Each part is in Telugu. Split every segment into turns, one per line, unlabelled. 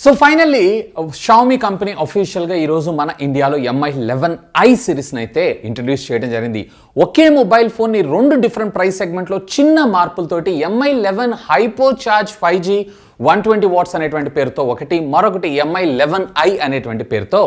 సో ఫైనల్లీ Xiaomi కంపెనీ అఫీషియల్గా ఈరోజు మన ఇండియాలో MI 11i సిరీస్ని అయితే ఇంట్రడ్యూస్ చేయడం జరిగింది. ఒకే మొబైల్ ఫోన్ని రెండు డిఫరెంట్ ప్రైస్ సెగ్మెంట్లో చిన్న మార్పులతోటి MI 11 HyperCharge 5G 120 వాట్స్ అనేటువంటి పేరుతో ఒకటి, మరొకటి MI 11i అనేటువంటి పేరుతో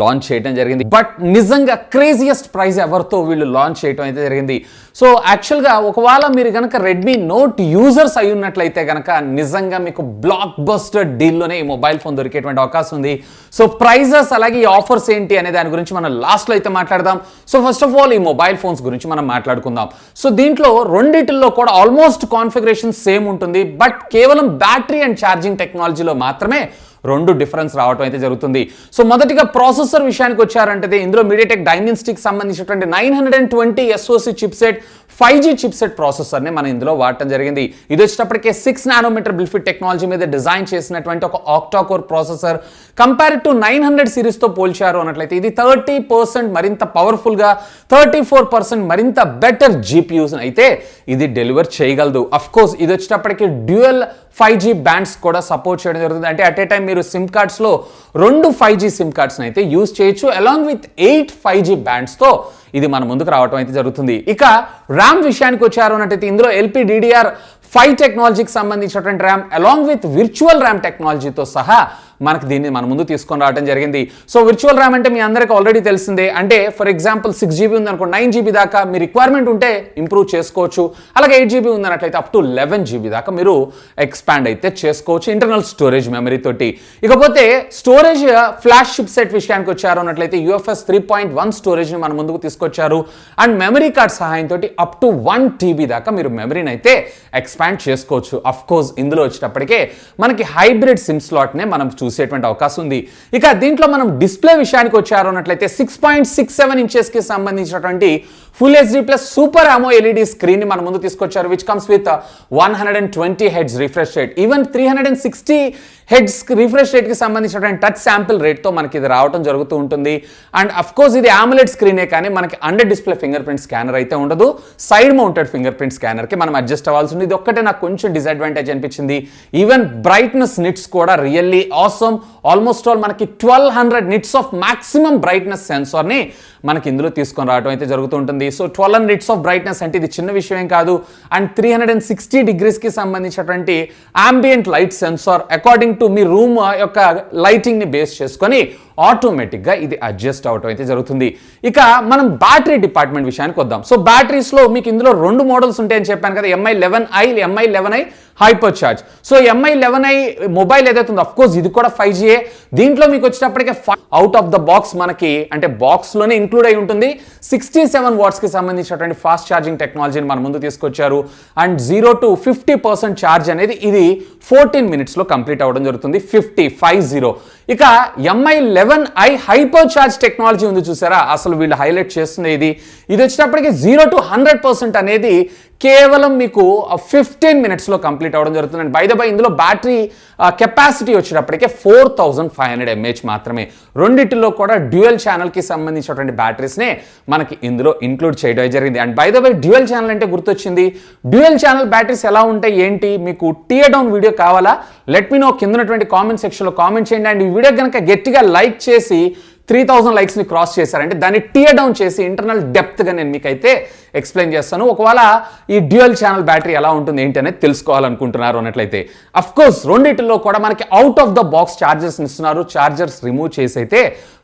లాంచ్ చేయడం జరిగింది. బట్ నిజంగా క్రేజియస్ట్ ప్రైస్ ఎవరితో వీళ్ళు లాంచ్ చేయడం అయితే జరిగింది. సో యాక్చువల్గా ఒకవేళ మీరు కనుక రెడ్మీ నోట్ యూజర్స్ అయి ఉన్నట్లయితే కనుక నిజంగా మీకు బ్లాక్ బస్టర్ డీల్లోనే ఈ మొబైల్ ఫోన్ దొరికేటువంటి అవకాశం ఉంది. సో ప్రైజెస్ అలాగే ఈ ఆఫర్స్ ఏంటి అనే దాని గురించి మనం లాస్ట్లో అయితే మాట్లాడదాం. సో ఫస్ట్ ఆఫ్ ఆల్ ఈ మొబైల్ ఫోన్స్ గురించి మనం మాట్లాడుకుందాం. సో దీంట్లో రెండిటిల్లో కూడా ఆల్మోస్ట్ కాన్ఫిగరేషన్ సేమ్ ఉంటుంది. బట్ కేవలం బ్యాటరీ అండ్ ఛార్జింగ్ టెక్నాలజీలో మాత్రమే రెండు డిఫరెన్స్ రావడం అయితే జరుగుతుంది. సో మొదటిగా ప్రాసెసర్ విషయానికి వచ్చారంటే ఇందులో మీడియాటెక్ డైమెన్సిటీకి సంబంధించినటువంటి 920 SoC చిప్సెట్ 5G చిప్సెట్ ప్రాసెసర్ని మనం ఇందులో వాడటం జరిగింది. ఇది వచ్చేటప్పటికే 6 నానోమీటర్ బిల్ఫిట్ టెక్నాలజీ మీద డిజైన్ చేసినటువంటి ఒక octa core processor. Compare to 900 సిరీస్తో పోల్చారు అన్నట్లయితే ఇది 30% మరింత పవర్ఫుల్గా, 34% మరింత బెటర్ GPUs అయితే ఇది డెలివర్ చేయగలదు. అఫ్ కోర్స్ ఇది వచ్చేటప్పటికి డ్యూయల్ 5G బ్యాండ్స్ కూడా సపోర్ట్ చేయడం జరుగుతుంది. అంటే అట్ ఏ టైం మీరు సిమ్ కార్డ్స్లో రెండు 5G సిమ్ కార్డ్స్ని అయితే యూజ్ చేయొచ్చు. అలాంగ్ విత్ 8 5G బ్యాండ్స్తో ఇది మన ముందుకు రావడం అయితే జరుగుతుంది. ఇక ర్యామ్ విషయానికి వచ్చారు అన్నట్టయితే ఇందులో LPDDR5 టెక్నాలజీకి సంబంధించినటువంటి RAM along with virtual RAM టెక్నాలజీతో సహా మనకి దీన్ని మన ముందు తీసుకొని రావడం జరిగింది. సో విర్చువల్ ర్యామ్ అంటే మీ అందరికీ ఆల్రెడీ తెలిసిందే. అంటే ఫర్ ఎగ్జాంపుల్ 6GB ఉంది అనుకో, 9GB దాకా మీ రిక్వైర్మెంట్ ఉంటే ఇంప్రూవ్ చేసుకోవచ్చు. అలాగే 8GB ఉందన్నట్లయితే అప్ టు 11GB దాకా మీరు ఎక్స్పాండ్ అయితే చేసుకోవచ్చు ఇంటర్నల్ స్టోరేజ్ మెమరీ తోటి. ఇకపోతే స్టోరేజ్ ఫ్లాష్ చిప్ సెట్ విషయానికి వచ్చారు అన్నట్లయితే UFS 3.1 స్టోరేజ్ని మన ముందుకు తీసుకొచ్చారు. అండ్ మెమరీ కార్డ్ సహాయంతో అప్ టు 1TB దాకా మీరు మెమరీని అయితే ఎక్స్పాండ్ చేసుకోవచ్చు. అఫ్ కోర్స్ ఇందులో వచ్చేటప్పటికే మనకి హైబ్రిడ్ సిమ్ స్లాట్నే మనం చూసేటువంటి అవకాశం ఉంది. ఇక దీంట్లో మనం డిస్ప్లే విషయానికి వచ్చారు అన్నట్లయితే 6.67 ఇంచెస్కి సంబంధించినటువంటి full HD plus super AMO LED screen ని మన ముందు తీసుకొచ్చారు. Which comes with 120 heads refresh rate, even 360 heads refresh rate కి సంబంధించినటువంటి టచ్ శాంపిల్ రేట్ తో మనకి ఇది రావడం జరుగుతూ ఉంటుంది. అండ్ అఫ్ కోర్స్ ఇది AMOLED స్క్రీనే కానీ మనకి under display finger print scanner అయితే ఉండదు. Side mounted finger print scanner కి మనం అడ్జస్ట్ అవ్వాల్సి ఉంది. ఇది ఒక్కటే నాకు కొంచెం డిసడ్వాంటేజ్ అనిపించింది. ఈవెన్ బ్రైట్నెస్ నిట్స్ కూడా రియల్లీ ఆసమ్. ఆల్మోస్ట్ ఆల్ మనకి 1200 nits of maximum brightness sensor ని మనకి ఇందులో తీసుకొని రావడం అయితే జరుగుతూ ఉంటుంది. సో 1200 నిట్స్ ఆఫ్ బ్రైట్నెస్ అంటే ఇది చిన్న విషయం ఏం కాదు. అండ్ 360 డిగ్రీస్కి సంబంధించినటువంటి ambient light sensor according to me room యొక్క లైటింగ్ని బేస్ చేసుకొని ఆటోమేటిక్గా ఇది అడ్జస్ట్ అవటం అయితే జరుగుతుంది. ఇక మనం బ్యాటరీ డిపార్ట్మెంట్ విషయానికి వద్దాం. సో బ్యాటరీస్లో మీకు ఇందులో రెండు మోడల్స్ ఉంటాయని చెప్పాను కదా, MI 11i HyperCharge. So MI 11i mobile ఏదైతే ఉందో అఫ్ కోర్స్ ఇది కూడా 5G. దీంట్లో మీకు వచ్చేటప్పటికే అవుట్ ఆఫ్ ద బాక్స్ మనకి అంటే బాక్స్లోనే ఇంక్లూడ్ అయి ఉంటుంది 67 వాట్స్కి సంబంధించినటువంటి ఫాస్ట్ ఛార్జింగ్ టెక్నాలజీని మన ముందు తీసుకొచ్చారు. అండ్ 0 to 50% ఛార్జ్ అనేది ఇది 14 మినిట్స్లో కంప్లీట్ అవ్వడం జరుగుతుంది. 50. ఇక MI 11i HyperCharge టెక్నాలజీ ఉంది చూసారా, అసలు వీళ్ళు హైలైట్ చేస్తుంది ఇది వచ్చేటప్పటికి 0 to 100% అనేది కేవలం మీకు 15 మినిట్స్లో కంప్లీట్ అవ్వడం జరుగుతుంది. అండ్ బై ద బై ఇందులో బ్యాటరీ కెపాసిటీ వచ్చేటప్పటికే 4500 mAh మాత్రమే. రెండిటిలో కూడా డ్యూయల్ ఛానల్కి సంబంధించినటువంటి బ్యాటరీస్నే మనకి ఇందులో ఇంక్లూడ్ చేయడం జరిగింది. And by the by dual channel అంటే గుర్తొచ్చింది, డ్యూయల్ ఛానల్ బ్యాటరీస్ ఎలా ఉంటాయి ఏంటి, మీకు టియర్ డౌన్ వీడియో కావాలా? లెట్ మీ నో కింద ఉన్నటువంటి కామెంట్ సెక్షన్లో కామెంట్ చేయండి. అండ్ ఈ వీడియో కనుక గట్టిగా లైక్ చేసి 3000 లైక్స్ని క్రాస్ చేశారంటే దాన్ని టియర్ డౌన్ చేసి ఇంటర్నల్ డెప్త్గా నేను మీకైతే ఎక్స్ప్లెయిన్ చేస్తాను. ఒకవేళ ఈ డ్యూయల్ ఛానల్ బ్యాటరీ ఎలా ఉంటుంది ఏంటి అనేది తెలుసుకోవాలనుకుంటున్నారు అన్నట్లయితే అఫ్ కోర్స్ రెండిటిలో కూడా మనకి out of the box chargers ఇస్తున్నారు. ఛార్జర్స్ రిమూవ్ చేసి అయితే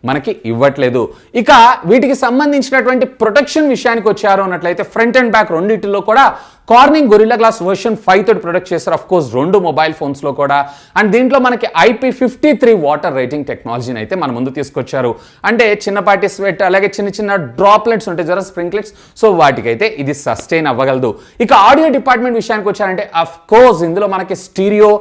మనకి ఇవ్వట్లేదు. ఇక వీటికి సంబంధించినటువంటి ప్రొటెక్షన్ విషయానికి వచ్చారు అన్నట్లయితే ఫ్రంట్ అండ్ బ్యాక్ రెండిటిలో కూడా కార్నింగ్ గొరిల్లా గ్లాస్ వర్షన్ 5 తోటి ప్రొడక్ట్ చేస్తారు. అఫ్ కోర్స్ రెండు మొబైల్ ఫోన్స్లో కూడా. అండ్ దీంట్లో మనకి IP53 వాటర్ రేటింగ్ టెక్నాలజీని అయితే మన ముందు తీసుకొచ్చారు. అంటే చిన్నపాటి స్వెట్ అలాగే చిన్న డ్రాప్లెట్స్ ఉంటాయి జరా స్ప్రింక్లెట్స్, సో వాటికైతే ఇది సస్టైన్ అవ్వగలదు. ఇక ఆడియో డిపార్ట్మెంట్ విషయానికి వచ్చారంటే అఫ్ కోర్స్ ఇందులో మనకి స్టీరియో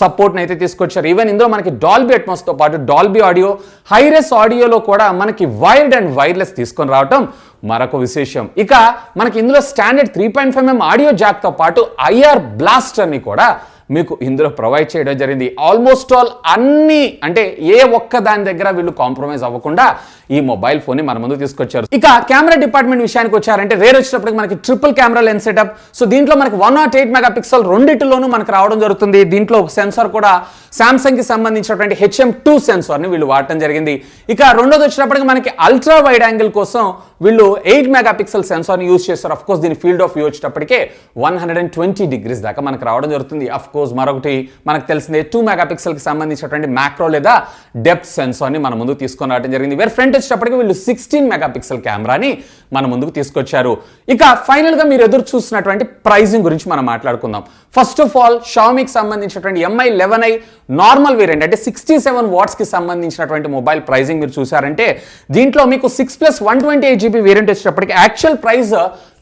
సపోర్ట్ని అయితే తీసుకొచ్చారు. ఈవెన్ ఇందులో మనకి డాల్బీ అట్మాస్తో పాటు డాల్బీ ఆడియో, హైరెస్ ఆడియోలో కూడా మనకి వైర్డ్ అండ్ వైర్లెస్ తీసుకొని రావటం మరొక విశేషం. ఇక మనకి ఇందులో స్టాండర్డ్ 3.5mm ఆడియో జాక్తో పాటు IR బ్లాస్టర్ని కూడా మీకు ఇందులో ప్రొవైడ్ చేయడం జరిగింది. ఆల్మోస్ట్ ఆల్ అన్ని అంటే ఏ ఒక్క దాని దగ్గర వీళ్ళు కాంప్రమైజ్ అవ్వకుండా ఈ మొబైల్ ఫోన్ ని మన ముందు తీసుకొచ్చారు. ఇక కెమెరా డిపార్ట్మెంట్ విషయానికి వచ్చారంటే రేర్ వచ్చేటప్పటికి మనకి triple camera lens setup. So దీంట్లో మనకి 108 మెగాపిక్సెల్ రెండిటిలోనూ మనకు రావడం జరుగుతుంది. దీంట్లో ఒక సెన్సార్ కూడా సామ్సంగ్ కి సంబంధించినటువంటి HM2 సెన్సార్ ని వీళ్ళు వాడటం జరిగింది. ఇక రెండోది వచ్చేటప్పటికి మనకి అల్ట్రా వైడ్ యాంగిల్ కోసం వీళ్ళు 8 మెగాపిక్సెల్ సెన్సార్ ని యూజ్ చేస్తారు. అఫ్ కోర్స్ దీని ఫీల్డ్ ఆఫ్ వ్యూ వచ్చేటప్పటికే 120 డిగ్రీస్ దాకా మనకు రావడం జరుగుతుంది. అఫ్ కోర్స్ మరొకటి మనకు తెలిసిందే 2 మెగాపిక్సెల్ కి సంబంధించినటువంటి మ్యాక్రో లేదా డెప్త్ సెన్సార్ ని మన ముందు తీసుకొని రావడం జరిగింది. వేరే ఫ్రంట్ వచ్చేటప్పటికి వీళ్ళు 16 మెగాపిక్సెల్ కెమెరాని మన ముందుకు తీసుకొచ్చారు. ఇక ఫైనల్ గా మీరు ఎదురు చూస్తున్నటువంటి ప్రైసింగ్ గురించి మనం మాట్లాడుకుందాం. ఫస్ట్ ఆఫ్ ఆల్ షామీకి సంబంధించినటువంటి MI 11i నార్మల్ వేరియంట్ అంటే 67 వాట్స్ కి సంబంధించినటువంటి మొబైల్ ప్రైసింగ్ మీరు చూసారంటే దీంట్లో మీకు 6+ 128GB వేరియంట్ వచ్చేటప్పటికి actual price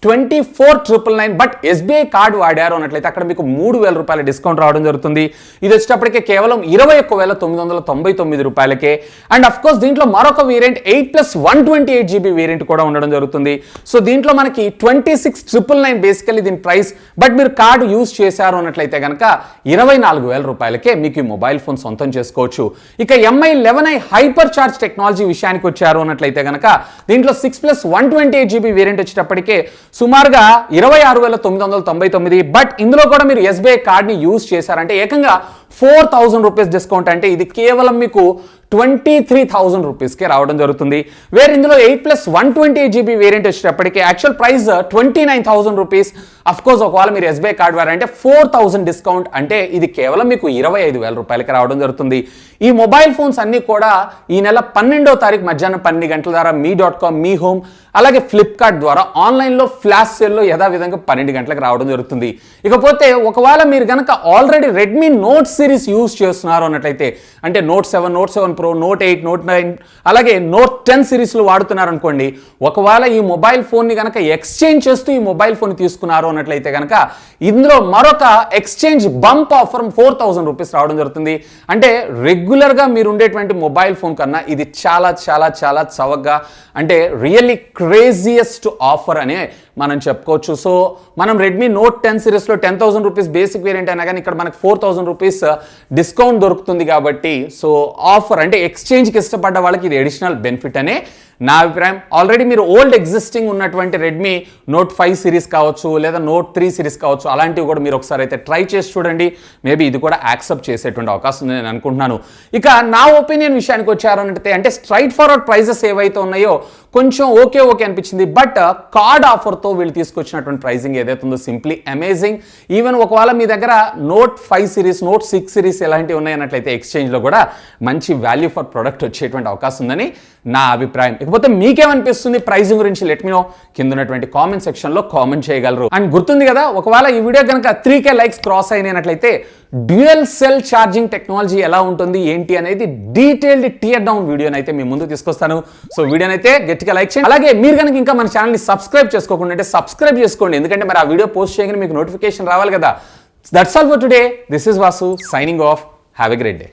24,999. But SBI card వాడారు అన్నట్లయితే అక్కడ మీకు 3,000 రూపాయల డిస్కౌంట్ రావడం జరుగుతుంది. ఇది వచ్చేటప్పటికే కేవలం 21,999 రూపాయలకే. అండ్ అఫ్ కోర్స్ దీంట్లో మరొక వేరియంట్ 8+ 128GB వేరియంట్ కూడా ఉండడం జరుగుతుంది. సో దీంట్లో మనకి 26,999 బేసికల్లీ దీని ప్రైస్. బట్ మీరు కార్డు యూజ్ చేశారు అన్నట్లయితే కనుక 24,000 రూపాయలకే మీకు ఈ మొబైల్ ఫోన్ సొంతం చేసుకోవచ్చు. ఇక MI 11i hyper charge technology విషయానికి వచ్చారు అన్నట్లయితే కనుక దీంట్లో 6+ 128GB వేరియంట్ వచ్చేటప్పటికే సుమారుగా 26,999. బట్ ఇందులో కూడా మీరు SBI కార్డ్ని యూజ్ చేశారంటే ఏకంగా 4,000 రూపీస్ డిస్కౌంట్. అంటే ఇది కేవలం మీకు 23,000 రూపీస్కే రావడం జరుగుతుంది. వేరే ఇందులో 8+ 128GB వేరియంట్ వచ్చేటప్పటికి actual price 29,000 rupees. Of course ఒకవేళ మీరు SBI కార్డ్ వారంటే 4,000 డిస్కౌంట్. అంటే ఇది కేవలం మీకు 25,000 రూపాయలకి రావడం జరుగుతుంది. ఈ మొబైల్ ఫోన్స్ అన్ని కూడా ఈ నెల 12వ తారీఖు మధ్యాహ్నం 12 గంటల ద్వారా మీ.com, మీ హోమ్ అలాగే ఫ్లిప్కార్ట్ ద్వారా ఆన్లైన్లో ఫ్లాష్ సేల్లో యథావిధంగా 12 గంటలకు రావడం జరుగుతుంది. ఇకపోతే ఒకవేళ మీరు కనుక already Redmi note series use చేస్తున్నారు అన్నట్లయితే అంటే నోట్ 7 Pro, నోట్ 8, నోట్ 9 అలాగే నోట్ 10 సిరీస్లు వాడుతున్నారు అనుకోండి. ఒకవేళ ఈ మొబైల్ ఫోన్ని కనుక ఎక్స్చేంజ్ చేస్తూ ఈ మొబైల్ ఫోన్ తీసుకున్నారు అన్నట్లయితే కనుక ఇందులో మరొక ఎక్స్చేంజ్ బంప్ ఆఫర్ 4,000 రూపీస్ రావడం జరుగుతుంది. అంటే రెగ్యులర్గా మీరు ఉండేటువంటి మొబైల్ ఫోన్ కన్నా ఇది చాలా చాలా చాలా చవకగా అంటే రియల్లీ క్రేజియస్ట్ ఆఫర్ అనే మనం చెప్పుకోవచ్చు. సో మనం రెడ్మీ నోట్ 10 సిరీస్లో 10,000 రూపీస్ బేసిక్ వేరియంట్ అయినా కానీ ఇక్కడ మనకు 4,000 రూపీస్ డిస్కౌంట్ దొరుకుతుంది. కాబట్టి సో ఆఫర్ అంటే ఎక్స్చేంజ్కి ఇష్టపడ్డ వాళ్ళకి ఇది అడిషనల్ బెనిఫిట్ అనే నా అభిప్రాయం. ఆల్రెడీ మీరు ఓల్డ్ ఎగ్జిస్టింగ్ ఉన్నటువంటి రెడ్మీ నోట్ 5 సిరీస్ కావచ్చు లేదా నోట్ 3 సిరీస్ కావచ్చు అలాంటివి కూడా మీరు ఒకసారి అయితే ట్రై చేసి చూడండి. మేబీ ఇది కూడా యాక్సెప్ట్ చేసేటువంటి అవకాశం ఉంది నేను అనుకుంటున్నాను. ఇక నా ఒపీనియన్ విషయానికి వచ్చారంటే అంటే స్ట్రైట్ ఫార్వర్డ్ ప్రైజెస్ ఏవైతే ఉన్నాయో కొంచెం ఓకే అనిపించింది. బట్ కార్డ్ ఆఫర్తో వీళ్ళు తీసుకొచ్చినటువంటి ప్రైజింగ్ ఏదైతే ఉందో సింప్లీ అమేజింగ్. ఈవెన్ ఒకవేళ మీ దగ్గర నోట్ 5 సిరీస్, నోట్ 6 సిరీస్ ఇలాంటివి ఉన్నాయన్నట్లయితే ఎక్స్చేంజ్లో కూడా మంచి వాల్యూ ఫర్ ప్రొడక్ట్ వచ్చేటువంటి అవకాశం ఉందని నా అభిప్రాయం. ఇకపోతే మీకేమనిపిస్తుంది ప్రైజింగ్ గురించి లెట్ మీ నో కింద ఉన్నటువంటి కామెంట్ సెక్షన్లో కామెంట్ చేయగలరు. అండ్ గుర్తుంది కదా ఒకవేళ ఈ వీడియో కనుక 3K లైక్స్ క్రాస్ అయినట్లయితే డ్యూయల్ సెల్ ఛార్జింగ్ టెక్నాలజీ ఎలా ఉంటుంది ఏంటి అనేది డీటెయిల్డ్ టియర్ డౌన్ వీడియోని అయితే మీ ముందు తీసుకొస్తాను. సో వీడియోని అయితే గట్టిగా లైక్ చేయండి. అలాగే మీరు కనుక ఇంకా మన ఛానల్ని సబ్స్క్రైబ్ చేసుకోకుండా అంటే సబ్స్క్రైబ్ చేసుకోండి. ఎందుకంటే మరి ఆ వీడియో పోస్ట్ చేయగానే మీకు నోటిఫికేషన్ రావాలి కదా. That's all for today. This is Vasu signing off. Have a great day.